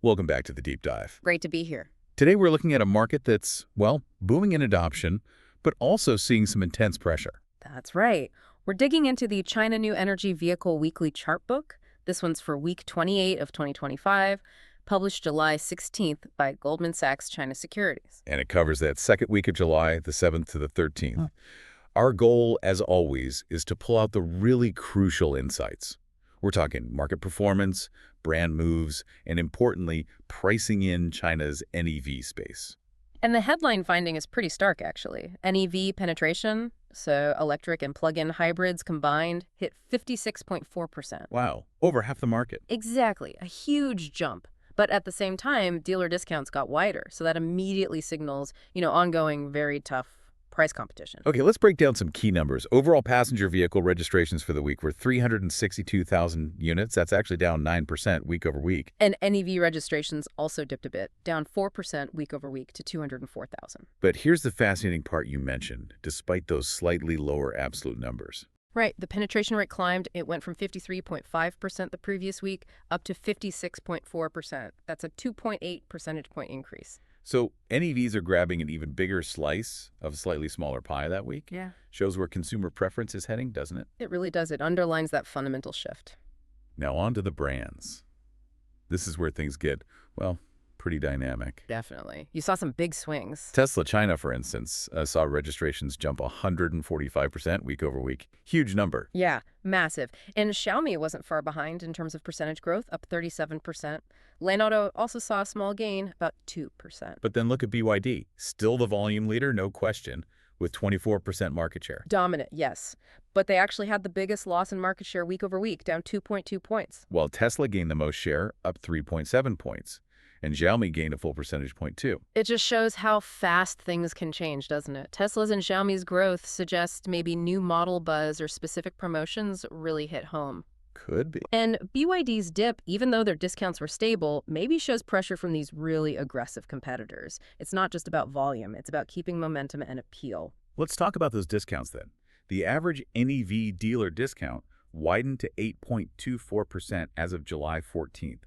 Welcome back to the Deep Dive. Great to be here. Today we're looking at a market that's, well, booming in adoption, but also seeing some intense pressure. That's right. We're digging into the China New Energy Vehicle Weekly Chart Book. This one's for week 28 of 2025, published July 16th by Goldman Sachs China Securities. And it covers that second week of July, the 7th to the 13th. Hmm. Our goal, as always, is to pull out the really crucial insights. We're talking market performance, brand moves, and importantly, pricing in China's NEV space. And the headline finding is pretty stark, actually. NEV penetration, so electric and plug-in hybrids combined, hit 56.4%. Wow, over half the market. Exactly, a huge jump. But at the same time, dealer discounts got wider, so that immediately signals, ongoing very tough price competition. Okay, let's break down some key numbers. Overall passenger vehicle registrations for the week were 362,000 units. That's actually down 9% week over week. And NEV registrations also dipped a bit, down 4% week over week to 204,000. But here's the fascinating part you mentioned, despite those slightly lower absolute numbers. Right, the penetration rate climbed. It went from 53.5% the previous week up to 56.4%. That's a 2.8 percentage point increase. So NEVs are grabbing an even bigger slice of a slightly smaller pie that week. Yeah. Shows where consumer preference is heading, doesn't it? It really does. It underlines that fundamental shift. Now on to the brands. This is where things get, well, pretty dynamic. Definitely. You saw some big swings. Tesla China, for instance, saw registrations jump 145% week over week. Huge number. Yeah, massive. And Xiaomi wasn't far behind in terms of percentage growth, up 37%. Lane Auto also saw a small gain, about 2%. But then look at BYD. Still the volume leader, no question, with 24% market share. Dominant, yes. But they actually had the biggest loss in market share week over week, down 2.2 points. While Tesla gained the most share, up 3.7 points. And Xiaomi gained a full percentage point too. It just shows how fast things can change, doesn't it? Tesla's and Xiaomi's growth suggests maybe new model buzz or specific promotions really hit home. Could be. And BYD's dip, even though their discounts were stable, maybe shows pressure from these really aggressive competitors. It's not just about volume, it's about keeping momentum and appeal. Let's talk about those discounts then. The average NEV dealer discount widened to 8.24% as of July 14th.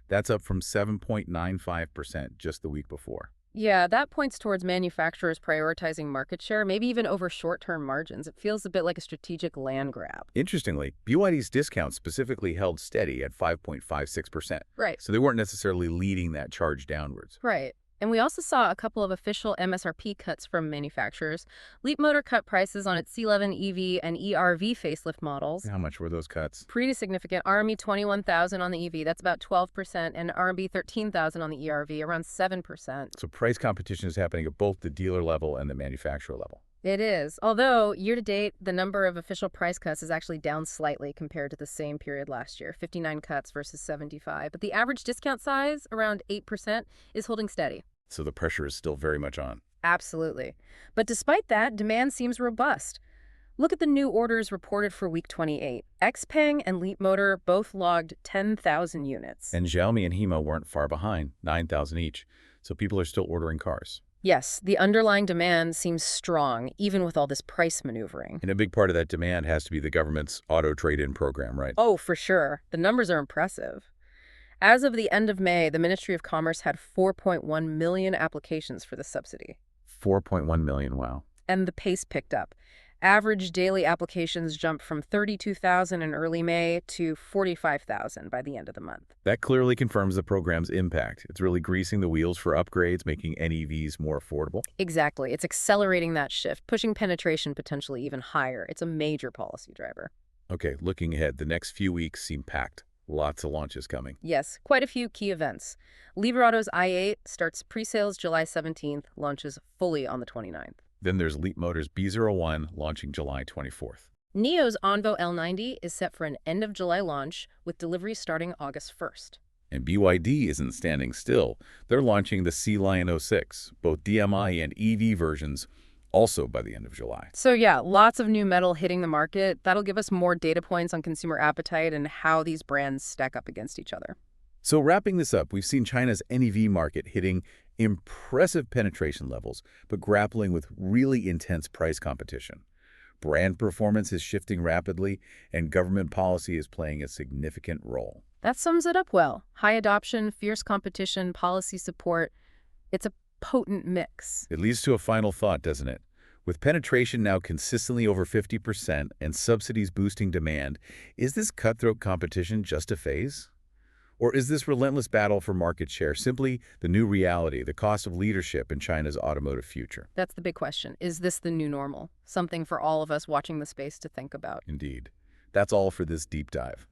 That's up from 7.95% just the week before. Yeah, that points towards manufacturers prioritizing market share, maybe even over short-term margins. It feels a bit like a strategic land grab. Interestingly, BYD's discount specifically held steady at 5.56%. Right. So they weren't necessarily leading that charge downwards. Right. And we also saw a couple of official MSRP cuts from manufacturers. Leapmotor cut prices on its C11 EV and ERV facelift models. How much were those cuts? Pretty significant. RMB 21,000 on the EV, that's about 12%, and RMB 13,000 on the ERV, around 7%. So price competition is happening at both the dealer level and the manufacturer level. It is. Although, year-to-date, the number of official price cuts is actually down slightly compared to the same period last year, 59 cuts versus 75. But the average discount size, around 8%, is holding steady. So the pressure is still very much on. Absolutely. But despite that, demand seems robust. Look at the new orders reported for week 28. XPeng and Leapmotor both logged 10,000 units. And Xiaomi and Hema weren't far behind, 9,000 each. So people are still ordering cars. Yes, the underlying demand seems strong, even with all this price maneuvering. And a big part of that demand has to be the government's auto trade-in program, right? Oh, for sure. The numbers are impressive. As of the end of May, the Ministry of Commerce had 4.1 million applications for the subsidy. 4.1 million, wow. And the pace picked up. Average daily applications jumped from 32,000 in early May to 45,000 by the end of the month. That clearly confirms the program's impact. It's really greasing the wheels for upgrades, making NEVs more affordable. Exactly. It's accelerating that shift, pushing penetration potentially even higher. It's a major policy driver. Okay, looking ahead, the next few weeks seem packed. Lots of launches coming. Yes, quite a few key events. Libre Auto's i8 starts pre-sales July 17th, launches fully on the 29th. Then there's Leapmotor's B01 launching July 24th. NIO's Onvo L90 is set for an end-of-July launch, with delivery starting August 1st. And BYD isn't standing still. They're launching the Sea Lion 06, both DMI and EV versions, also by the end of July. So yeah, lots of new metal hitting the market. That'll give us more data points on consumer appetite and how these brands stack up against each other. So wrapping this up, we've seen China's NEV market hitting impressive penetration levels, but grappling with really intense price competition. Brand performance is shifting rapidly, and government policy is playing a significant role. That sums it up well. High adoption, fierce competition, policy support. It's a potent mix. It leads to a final thought, doesn't it? With penetration now consistently over 50% and subsidies boosting demand, is this cutthroat competition just a phase? Or is this relentless battle for market share simply the new reality, the cost of leadership in China's automotive future? That's the big question. Is this the new normal? Something for all of us watching the space to think about. Indeed. That's all for this deep dive.